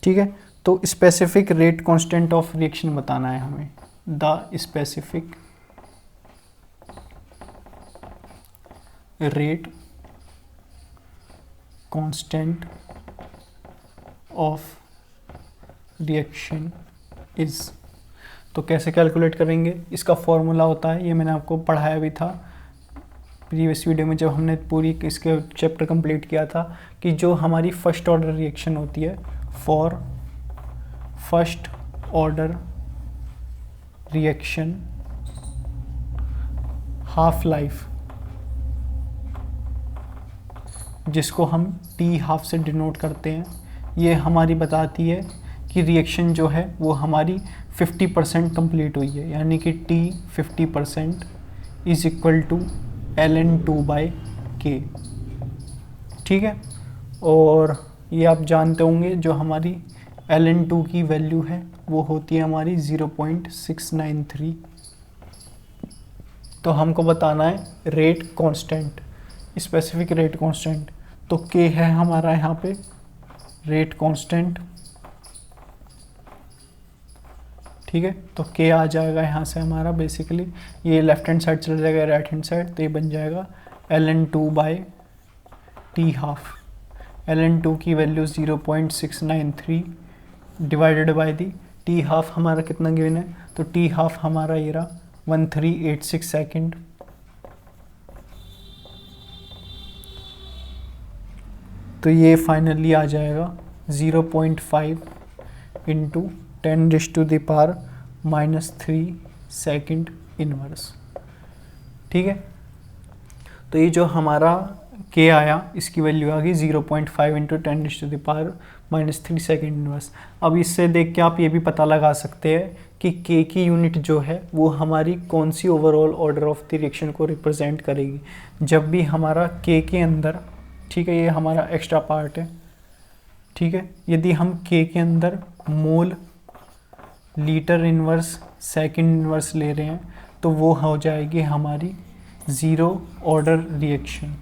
ठीक है। तो specific rate constant of reaction बताना है हमें, the specific rate constant of reaction is. तो कैसे कैलकुलेट करेंगे, इसका फॉर्मूला होता है, ये मैंने आपको पढ़ाया भी था प्रीवियस वीडियो में जब हमने पूरी इसके चैप्टर कंप्लीट किया था, कि जो हमारी फर्स्ट ऑर्डर रिएक्शन होती है, for first order reaction half life, जिसको हम टी हाफ से डिनोट करते हैं, ये हमारी बताती है कि रिएक्शन जो है वो हमारी 50% कंप्लीट हुई है, यानी कि T 50% is equal to ln2/k, ठीक है। और ये आप जानते होंगे जो हमारी ln2 की वैल्यू है वो होती है हमारी 0.693। तो हमको बताना है rate constant, specific rate constant. तो k है हमारा यहाँ पे रेट कांस्टेंट, ठीक है। तो k आ जाएगा यहाँ से हमारा, बेसिकली ये लेफ्ट हैंड साइड चला जाएगा राइट हैंड साइड, तो ये बन जाएगा ln2/t हाफ। ln2 की value 0.693 divided by the t half हमारा कितना गिवन है, तो t हाफ हमारा ये रहा 1386 सेकेंड। तो ये फाइनली आ जाएगा 0.5 इंटू 10⁻³ सेकेंड इनवर्स, ठीक है। तो ये जो हमारा k आया इसकी वैल्यू आ गई 0.5 इंटू 10⁻³ सेकेंड इनवर्स। अब इससे देख के आप ये भी पता लगा सकते हैं कि k की यूनिट जो है वो हमारी कौन सी overall order of the reaction को रिप्रेजेंट करेगी। जब भी हमारा k के अंदर, ठीक है, ये हमारा एक्स्ट्रा पार्ट है, ठीक है, यदि हम k के अंदर mole litre inverse second inverse ले रहे हैं तो वो हो जाएगी हमारी ज़ीरो ऑर्डर रिएक्शन,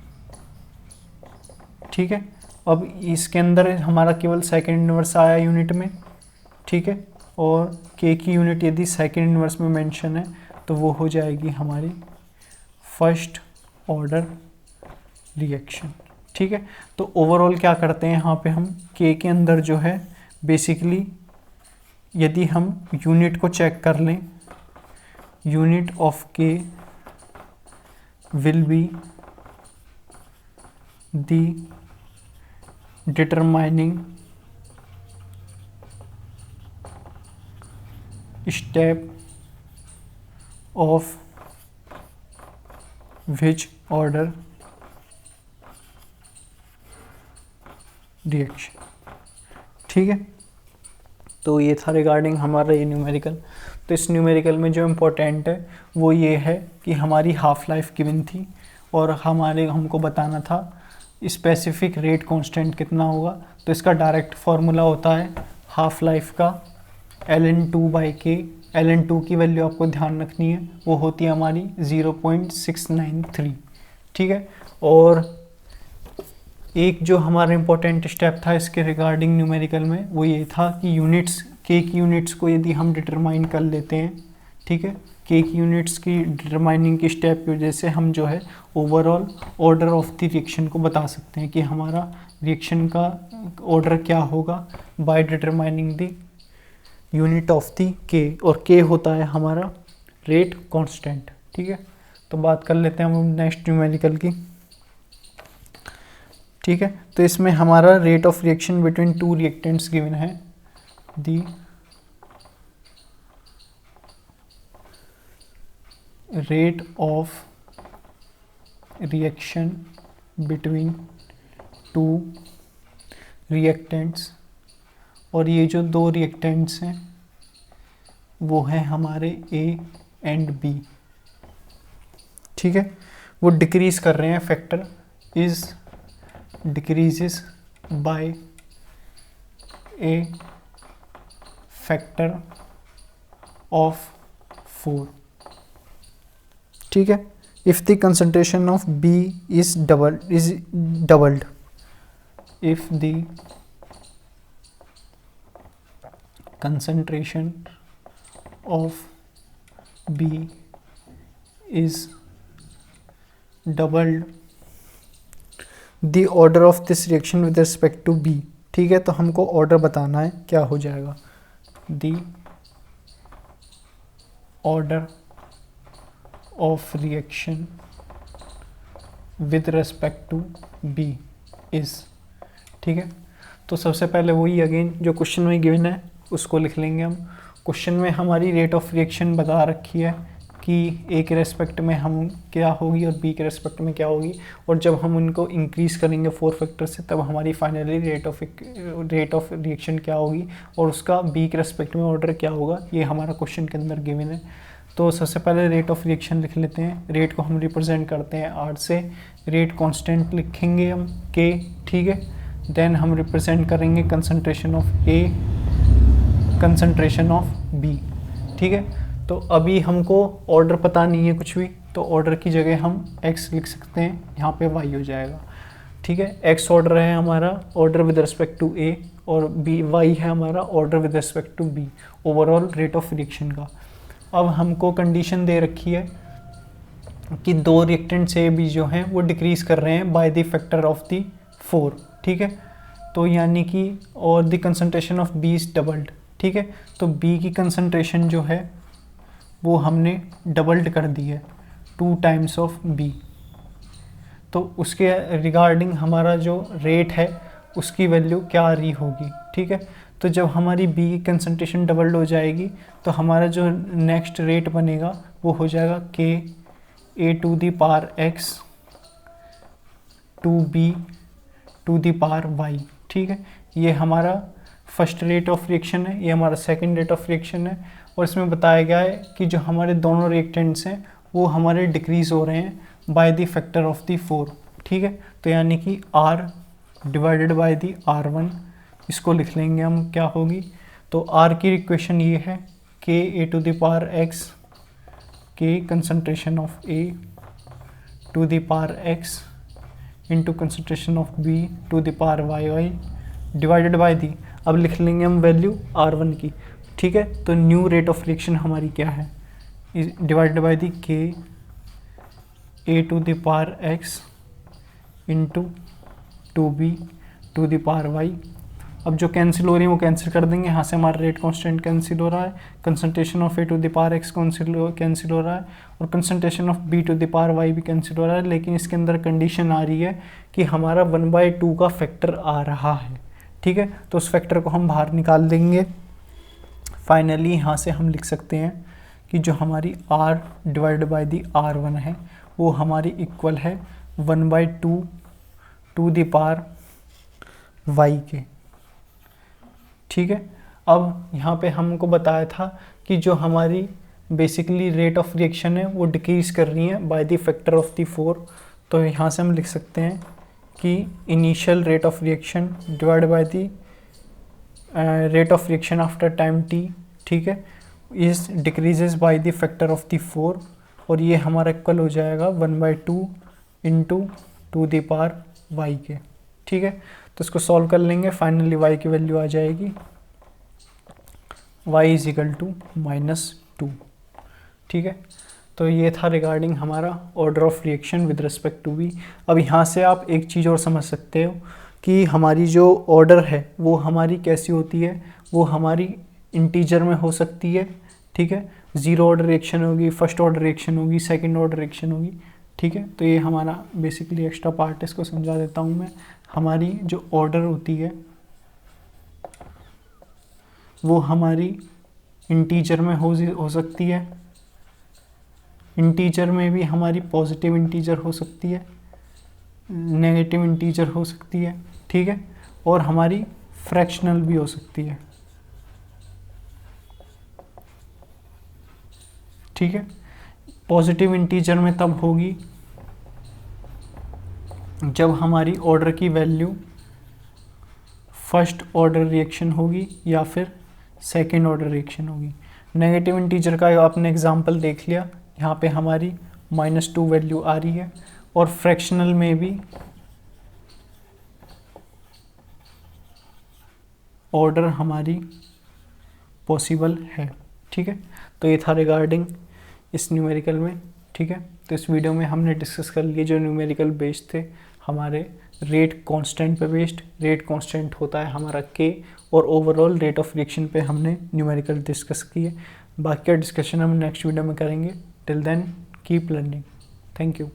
ठीक है। अब इसके अंदर हमारा केवल सेकंड इन्वर्स आया यूनिट में, ठीक है, और के की यूनिट यदि सेकंड इन्वर्स में मेंशन है तो वो हो जाएगी हमारी फर्स्ट ऑर्डर रिएक्शन, ठीक है। तो ओवरऑल क्या करते हैं यहाँ पे हम के अंदर जो है बेसिकली यदि हम यूनिट को चेक कर लें, यूनिट ऑफ के will be the determining step of which order reaction, ठीक है। तो ये था रिगार्डिंग हमारा ये न्यूमेरिकल। तो इस न्यूमेरिकल में जो इम्पोर्टेंट है वो ये है कि हमारी हाफ लाइफ गिवन थी और हमको बताना था स्पेसिफिक रेट कांस्टेंट कितना होगा। तो इसका डायरेक्ट फार्मूला होता है हाफ लाइफ का ln2/k। ln2 की वैल्यू आपको ध्यान रखनी है, वो होती है हमारी 0.693, ठीक है। और एक जो हमारा इम्पोर्टेंट स्टेप था इसके रिगार्डिंग न्यूमेरिकल में वो ये था कि यूनिट्स के की यूनिट्स को यदि हम डिटरमाइन कर लेते हैं, ठीक है, के की यूनिट्स की डिटरमाइनिंग की स्टेप की वजह से हम जो है overall order of the reaction को बता सकते हैं कि हमारा रिएक्शन का ऑर्डर क्या होगा by determining the unit of the k, और के होता है हमारा रेट कांस्टेंट, ठीक है। तो बात कर लेते हैं हम नेक्स्ट न्यूमेरिकल की, ठीक है। तो इसमें हमारा rate of reaction between two reactants given है, the rate of reaction between two reactants, और ये जो दो रिएक्टेंट्स हैं वो हैं हमारे ए एंड बी, ठीक है। वो डिक्रीज कर रहे हैं, factor is decreases by a factor of 4, ठीक है। if the concentration of B is doubled, if the concentration of B is doubled the order of this reaction with respect to B, ठीक है। तो हमको order बताना है, क्या हो जाएगा, the order of reaction with respect to B is, ठीक है। तो सबसे पहले वही अगेन जो क्वेश्चन में गिवन है उसको लिख लेंगे हम। क्वेश्चन में हमारी रेट ऑफ रिएक्शन बता रखी है कि ए के रेस्पेक्ट में हम क्या होगी और बी के रेस्पेक्ट में क्या होगी, और जब हम उनको इंक्रीज़ करेंगे 4 फैक्टर से तब हमारी फाइनली रेट ऑफ रिएक्शन क्या होगी और उसका बी के रेस्पेक्ट में ऑर्डर क्या होगा, ये हमारा क्वेश्चन के अंदर गिवन है। तो सबसे पहले रेट ऑफ रिएक्शन लिख लेते हैं। रेट को हम रिप्रेजेंट करते हैं आर से, रेट कॉन्स्टेंट लिखेंगे हम के, ठीक है। देन हम रिप्रेजेंट करेंगे concentration of A, concentration of B, ठीक है। तो अभी हमको ऑर्डर पता नहीं है कुछ भी, तो ऑर्डर की जगह हम x लिख सकते हैं, यहाँ पे y हो जाएगा, ठीक है। x ऑर्डर है हमारा order with respect to a और b, y है हमारा order with respect to b, overall rate of reaction का। अब हमको कंडीशन दे रखी है कि दो रिएक्टेंट्स ए बी जो हैं वो डिक्रीज़ कर रहे हैं by the factor of the 4, ठीक है। तो यानी कि और the concentration of B is doubled, ठीक है। तो बी की कंसनट्रेशन जो है वो हमने डबल्ड कर दी है, 2 टाइम्स ऑफ बी। तो उसके रिगार्डिंग हमारा जो रेट है उसकी वैल्यू क्या आ रही होगी, ठीक है। तो जब हमारी बी की कंसनट्रेशन डबल्ड हो जाएगी तो हमारा जो नेक्स्ट रेट बनेगा वो हो जाएगा k A to the power x two B to the power y, ठीक है। ये हमारा फर्स्ट रेट ऑफ रिएक्शन है, ये हमारा सेकंड रेट ऑफ रिएक्शन है, और इसमें बताया गया है कि जो हमारे दोनों रिएक्टेंट्स हैं वो हमारे डिक्रीज हो रहे हैं by the factor of the 4, ठीक है। तो यानी कि R divided by the R1, इसको लिख लेंगे हम, क्या होगी। तो R की इक्वेशन ये है के A to the power x, k concentration of A to the power x into concentration of B to the power y y divided by दी, अब लिख लेंगे हम वैल्यू R1 की, ठीक है। तो न्यू रेट ऑफ रिएक्शन हमारी क्या है, divided by the k A to the power x into 2b to the power y. अब जो कैंसिल हो रही है वो कैंसिल कर देंगे, यहाँ से हमारा रेट कांस्टेंट कैंसिल हो रहा है, concentration of A to the power x cancel हो रहा है, और concentration of B to the power y भी कैंसिल हो रहा है। लेकिन इसके अंदर कंडीशन आ रही है कि हमारा 1/2 का फैक्टर आ रहा है, ठीक है। तो उस फैक्टर को हम बाहर निकाल देंगे। फाइनली यहाँ से हम लिख सकते हैं कि जो हमारी r divide by the R1 है वो हमारी इक्वल है 1/2 टू द पावर y के, ठीक है। अब यहाँ पे हमको बताया था कि जो हमारी बेसिकली रेट ऑफ रिएक्शन है वो डिक्रीज कर रही है bye the factor of the 4। तो यहाँ से हम लिख सकते हैं कि initial rate of reaction divide by the rate of reaction after time t, ठीक है, is decreases bye the factor of the 4, और ये हमारा इक्वल हो जाएगा 1/2 इंटू 2 द पावर y के, ठीक है। तो इसको सॉल्व कर लेंगे, फाइनली y की वैल्यू आ जाएगी y इज इक्वल टू -2, ठीक है। तो ये था रिगार्डिंग हमारा order of reaction with respect to v। अब यहाँ से आप एक चीज़ और समझ सकते हो कि हमारी जो ऑर्डर है वो हमारी कैसी होती है, वो हमारी इंटीजर में हो सकती है, ठीक है। 0 ऑर्डर रिएक्शन होगी, फर्स्ट ऑर्डर रिएक्शन होगी, सेकंड ऑर्डर रिएक्शन होगी, ठीक है। तो ये हमारा बेसिकली एक्स्ट्रा पार्ट है, इसको समझा देता हूँ मैं। हमारी जो ऑर्डर होती है वो हमारी इंटीजर में हो सकती है, इंटीजर में भी हमारी पॉजिटिव इंटीजर हो सकती है, नेगेटिव इंटीजर हो सकती है, ठीक है, और हमारी फ्रैक्शनल भी हो सकती है, ठीक है। पॉजिटिव इंटीजर में तब होगी जब हमारी ऑर्डर की वैल्यू फर्स्ट ऑर्डर रिएक्शन होगी या फिर सेकेंड ऑर्डर रिएक्शन होगी। नेगेटिव इंटीजर का आपने एग्जांपल देख लिया, यहाँ पे हमारी -2 वैल्यू आ रही है, और फ्रैक्शनल में भी ऑर्डर हमारी पॉसिबल है, ठीक है। तो ये था रिगार्डिंग इस न्यूमेरिकल में, ठीक है। तो इस वीडियो में हमने डिस्कस कर लिए जो न्यूमेरिकल बेस्ड थे हमारे रेट कांस्टेंट पे बेस्ड। रेट कांस्टेंट होता है हमारा k, और ओवरऑल रेट ऑफ रिएक्शन पे हमने न्यूमेरिकल डिस्कस किए। बाकी का डिस्कशन हम नेक्स्ट वीडियो में करेंगे। Till then keep learning. Thank you.